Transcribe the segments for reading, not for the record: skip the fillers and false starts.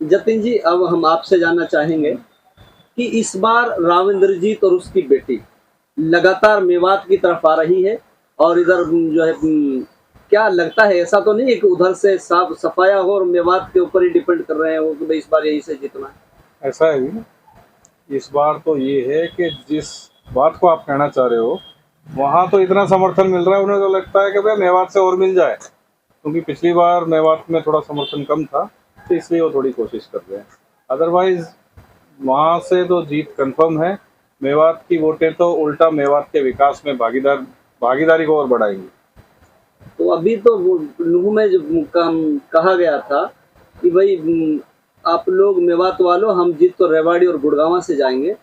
जतिन जी, अब हम आपसे जानना चाहेंगे कि इस बार राव इंद्रजीत और उसकी बेटी लगातार मेवात की तरफ आ रही है और इधर जो है क्या लगता है, ऐसा तो नहीं है कि उधर से साफ सफाया हो और मेवात के ऊपर ही डिपेंड कर रहे हैं वो कि भाई इस बार यही से जीतना है? ऐसा है भी। इस बार तो ये है कि जिस बात को आप कहना चाह रहे हो वहाँ तो इतना समर्थन मिल रहा है, उन्हें तो लगता है कि भाई मेवात से और मिल जाए, क्योंकि पिछली बार मेवात में थोड़ा समर्थन कम था, तो इसलिए वो थोड़ी कोशिश कर रहे हैं। अदरवाइज वहाँ से तो जीत कंफर्म है। मेवात की वोटें तो उल्टा मेवात के विकास में भागीदारी को और बढ़ाएंगी। तो अभी तो वो लुहु में जो कहा गया था कि भाई आप लोग मेवात वालों, हम जीत तो रेवाड़ी और गुड़गांव से जाएंगे,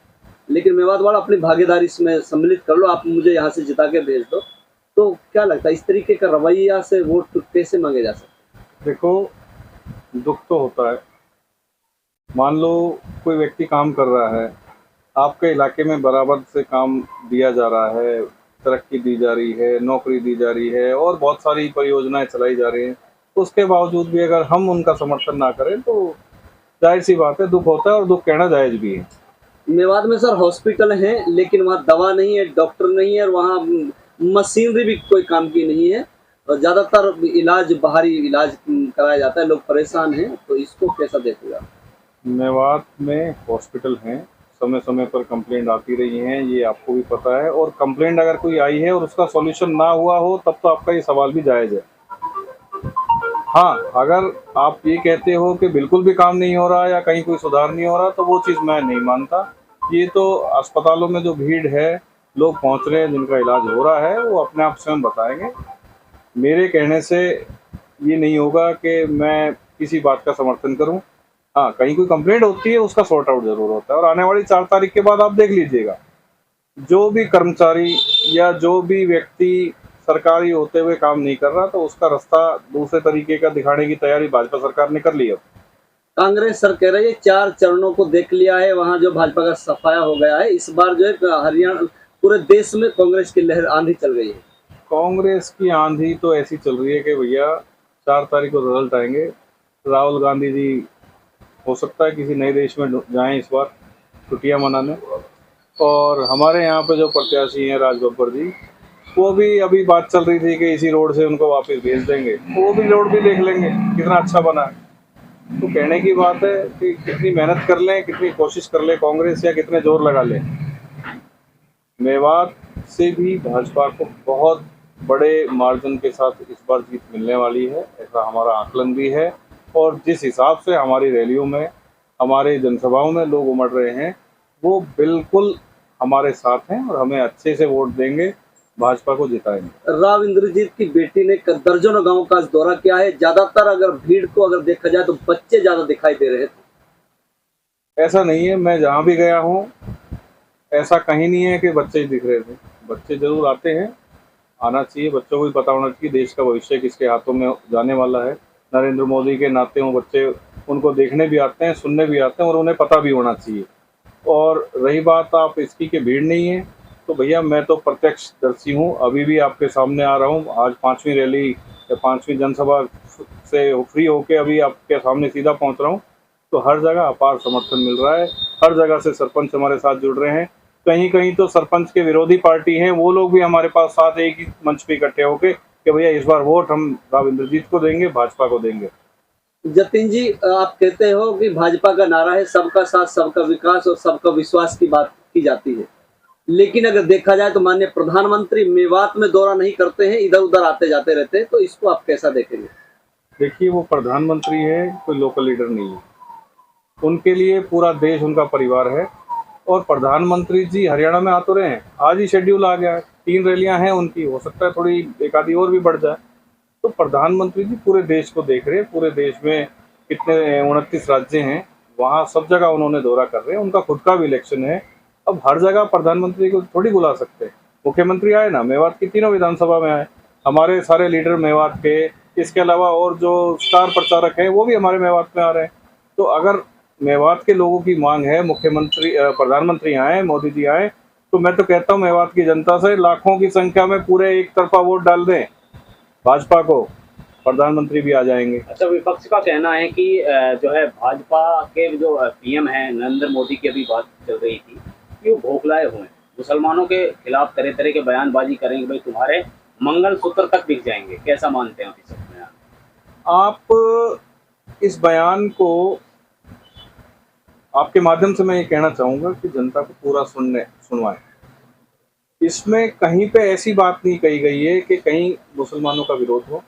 लेकिन मेवात वाला अपनी भागीदारी इसमें सम्मिलित कर लो, आप मुझे यहाँ से जिता के भेज दो। तो क्या लगता है इस तरीके का रवैया से वोट कैसे मांगे जा सकते देखो, दुख तो होता है। मान लो कोई व्यक्ति काम कर रहा है, आपके इलाके में बराबर से काम दिया जा रहा है, तरक्की दी जा रही है, नौकरी दी जा रही है और बहुत सारी परियोजनाएं चलाई जा रही हैं, उसके बावजूद भी अगर हम उनका समर्थन ना करें तो जाहिर सी बात है, दुख होता है और दुख कहना जायज भी है। हैं? मेवात में सर हॉस्पिटल है, लेकिन वहाँ दवा नहीं है, डॉक्टर नहीं है और वहाँ मशीनरी भी कोई काम की नहीं है और ज्यादातर इलाज बाहरी इलाज कराया जाता है, लोग परेशान हैं, तो इसको कैसा देखेगा? मेवात में हॉस्पिटल हैं, समय समय पर कंप्लेंट आती रही हैं, ये आपको भी पता है, और कंप्लेंट अगर कोई आई है और उसका सॉल्यूशन ना हुआ हो तब तो आपका ये सवाल भी जायज़ है। हाँ, अगर आप ये कहते हो कि बिल्कुल भी काम नहीं हो रहा या कहीं कोई सुधार नहीं हो रहा, तो वो चीज़ मैं नहीं मानता। ये तो अस्पतालों में जो भीड़ है, लोग पहुंच रहे हैं, जिनका इलाज हो रहा है, वो अपने आप स्वयं बताएंगे। मेरे कहने से ये नहीं होगा कि मैं किसी बात का समर्थन करूं। हाँ, कहीं कोई कंप्लेंट होती है, उसका सॉर्ट आउट जरूर होता है, और आने वाली 4 तारीख के बाद आप देख लीजिएगा, जो भी कर्मचारी या जो भी व्यक्ति सरकारी होते हुए काम नहीं कर रहा, तो उसका रास्ता दूसरे तरीके का दिखाने की तैयारी भाजपा सरकार ने कर ली है। कांग्रेस सर कह रही है 4 चरणों को देख लिया है, वहाँ जो भाजपा का सफाया हो गया है, इस बार जो है हरियाणा पूरे देश में कांग्रेस की लहर आंधी चल गई है। कांग्रेस की आंधी तो ऐसी चल रही है कि भैया 4 तारीख को रिजल्ट आएंगे। राहुल गांधी जी हो सकता है किसी नए देश में जाएं इस बार छुट्टियां मनाने, और हमारे यहाँ पे जो प्रत्याशी हैं राज बब्बर जी, वो भी अभी बात चल रही थी कि इसी रोड से उनको वापस भेज देंगे, तो वो भी रोड भी देख लेंगे कितना अच्छा बना है। तो कहने की बात है कि कितनी मेहनत कर लें, कितनी कोशिश कर ले कांग्रेस, या कितने जोर लगा लें, मेवात से भी भाजपा को बहुत बड़े मार्जिन के साथ इस बार जीत मिलने वाली है, ऐसा हमारा आकलन भी है। और जिस हिसाब से हमारी रैलियों में, हमारे जनसभाओं में लोग उमड़ रहे हैं, वो बिल्कुल हमारे साथ हैं और हमें अच्छे से वोट देंगे, भाजपा को जिताएंगे। राव इंद्रजीत की बेटी ने दर्जनों गांव का दौरा किया है, ज्यादातर अगर भीड़ को अगर देखा जाए तो बच्चे ज्यादा दिखाई दे रहे थे। ऐसा नहीं है, मैं जहाँ भी गया हूँ ऐसा कहीं नहीं है कि बच्चे ही दिख रहे थे। बच्चे जरूर आते हैं, आना चाहिए, बच्चों को भी पता होना चाहिए देश का भविष्य किसके हाथों में जाने वाला है। नरेंद्र मोदी के नाते वो बच्चे उनको देखने भी आते हैं, सुनने भी आते हैं, और उन्हें पता भी होना चाहिए। और रही बात आप इसकी कि भीड़ नहीं है, तो भैया मैं तो प्रत्यक्षदर्शी हूँ, अभी भी आपके सामने आ रहा हूँ। आज 5वीं रैली या 5वीं जनसभा से फ्री होके अभी आपके सामने सीधा पहुँच रहा हूँ। तो हर जगह अपार समर्थन मिल रहा है, हर जगह से सरपंच हमारे साथ जुड़ रहे हैं। कहीं कहीं तो सरपंच के विरोधी पार्टी हैं, वो लोग भी हमारे पास साथ एक ही मंच पे इकट्ठे होके कि भैया इस बार वोट हम राव इंद्रजीत को देंगे, भाजपा को देंगे। जतिन जी, आप कहते हो कि भाजपा का नारा है सबका साथ सबका विकास और सबका विश्वास की बात की जाती है, लेकिन अगर देखा जाए तो माननीय प्रधानमंत्री मेवात में दौरा नहीं करते हैं, इधर उधर आते जाते रहते हैं, तो इसको आप कैसा देखेंगे? देखिए, वो प्रधानमंत्री है, कोई लोकल लीडर नहीं है। उनके लिए पूरा देश उनका परिवार है। और प्रधानमंत्री जी हरियाणा में आ तो रहे हैं, आज ही शेड्यूल आ गया है, 3 रैलियां हैं उनकी, हो सकता है थोड़ी एक आधी और भी बढ़ जाए। तो प्रधानमंत्री जी पूरे देश को देख रहे हैं, पूरे देश में कितने 29 राज्य हैं, वहाँ सब जगह उन्होंने दौरा कर रहे हैं, उनका खुद का भी इलेक्शन है। अब हर जगह प्रधानमंत्री को थोड़ी बुला सकते हैं। मुख्यमंत्री आए ना, मेवात की तीनों विधानसभा में आए, हमारे सारे लीडर मेवात के, इसके अलावा और जो स्टार प्रचारक हैं वो भी हमारे मेवात में आ रहे हैं। तो अगर मेवात के लोगों की मांग है प्रधानमंत्री आए, मोदी जी आए, तो मैं तो कहता हूँ मेवात की जनता से लाखों की संख्या में पूरे एक तरफा वोट डाल दें भाजपा को, प्रधानमंत्री भी आ जाएंगे। अच्छा, विपक्ष का कहना है कि जो है भाजपा के जो पीएम हैं नरेंद्र मोदी की अभी बात चल रही थी कि वो बौखलाए हुए हैं, मुसलमानों के खिलाफ तरह तरह के बयानबाजी करेंगे, भाई तुम्हारे मंगलसूत्र तक बिक जाएंगे। कैसा मानते हैं आप इस बयान? आप इस बयान को, आपके माध्यम से मैं ये कहना चाहूँगा कि जनता को पूरा सुनवाएं। इसमें कहीं पे ऐसी बात नहीं कही गई है कि कहीं मुसलमानों का विरोध हो।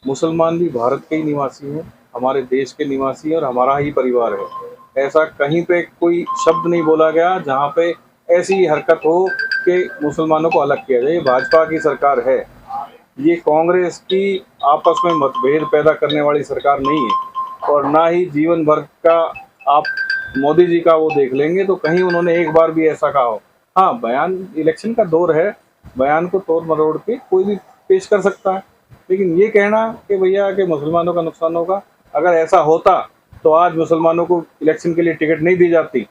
मुसलमान भी भारत के ही निवासी हैं, हमारे देश के निवासी हैं और हमारा ही परिवार है। ऐसा कहीं पे कोई शब्द नहीं बोला गया जहाँ पे ऐसी हरकत हो कि मुसलमानों को अलग किया जाए। ये भाजपा की सरकार है, ये कांग्रेस की आपस में मतभेद पैदा करने वाली सरकार नहीं है। और ना ही जीवन भर का आप मोदी जी का वो देख लेंगे तो कहीं उन्होंने एक बार भी ऐसा कहा हो। हाँ, बयान, इलेक्शन का दौर है, बयान को तोड़ मरोड़ के कोई भी पेश कर सकता है, लेकिन ये कहना कि भैया कि मुसलमानों का नुकसान होगा, अगर ऐसा होता तो आज मुसलमानों को इलेक्शन के लिए टिकट नहीं दी जाती।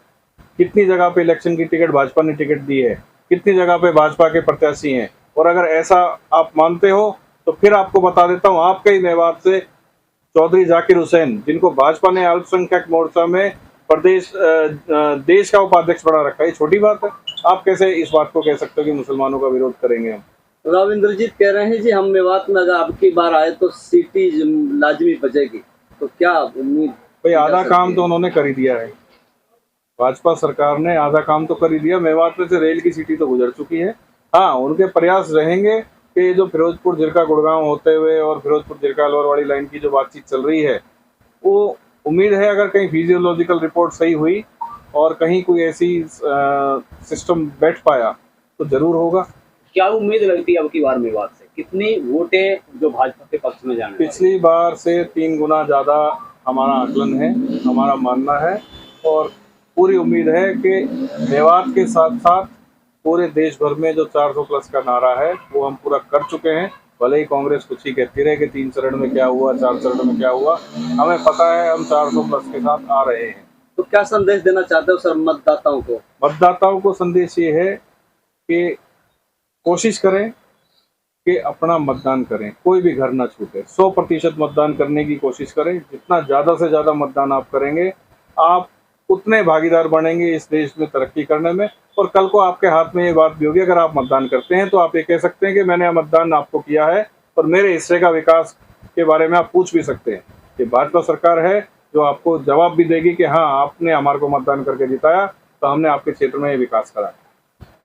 कितनी जगह पे इलेक्शन की टिकट भाजपा ने टिकट दी है, कितनी जगह पे भाजपा के प्रत्याशी हैं। और अगर ऐसा आप मानते हो तो फिर आपको बता देता हूँ, आपके ही मेवात से चौधरी जाकिर हुसैन, जिनको भाजपा ने अल्पसंख्यक मोर्चा में प्रदेश देश का उपाध्यक्ष बना रखा है, छोटी बात है। आप कैसे इस बात को कह सकते हो कि मुसलमानों का विरोध करेंगे हम? रविंद्रजीत कह रहे हैं जी हम मेवात में अगर अब की बार आए तो सीटी लाजमी बचेगी, तो क्या उम्मीद? भाई आधा काम तो उन्होंने कर ही दिया है, भाजपा सरकार ने आधा काम तो कर ही दिया। मेवात में से रेल की सीटी तो गुजर चुकी है। हाँ, उनके प्रयास रहेंगे कि जो फिरोजपुर जिरका गुड़गांव होते हुए और फिरोजपुर जिरका अलवरवाड़ी लाइन की जो बातचीत चल रही है, वो उम्मीद है अगर कहीं फिजियोलॉजिकल रिपोर्ट सही हुई और कहीं कोई ऐसी सिस्टम बैठ पाया तो जरूर होगा। क्या उम्मीद लगती है अब की बार मेवात से? कितनी वोटें जो भाजपा के पक्ष में जाने? पिछली बार से 3 गुना ज़्यादा हमारा आकलन है, हमारा मानना है। और पूरी उम्मीद है कि मेवात के साथ साथ पूरे देश भर में जो 400 प्लस का नारा है वो हम पूरा कर चुके हैं। भले ही कांग्रेस कुछ ही कहती रहे कि 3 चरण में क्या हुआ, 4 चरण में क्या हुआ, हमें पता है हम 400 प्लस के साथ आ रहे हैं। तो क्या संदेश देना चाहते हो सर मतदाताओं को? मतदाताओं को संदेश ये है कि कोशिश करें कि अपना मतदान करें, कोई भी घर ना छूटे। 100% मतदान करने की कोशिश करें। जितना ज़्यादा से ज़्यादा मतदान आप करेंगे, आप उतने भागीदार बनेंगे इस देश में तरक्की करने में। और कल को आपके हाथ में ये बात भी होगी, अगर आप मतदान करते हैं तो आप ये कह सकते हैं कि मैंने मतदान आपको किया है और मेरे हिस्से का विकास के बारे में आप पूछ भी सकते हैं। ये भाजपा सरकार है जो आपको जवाब भी देगी कि हाँ, आपने हमारे को मतदान करके जिताया तो हमने आपके क्षेत्र में ये विकास करा।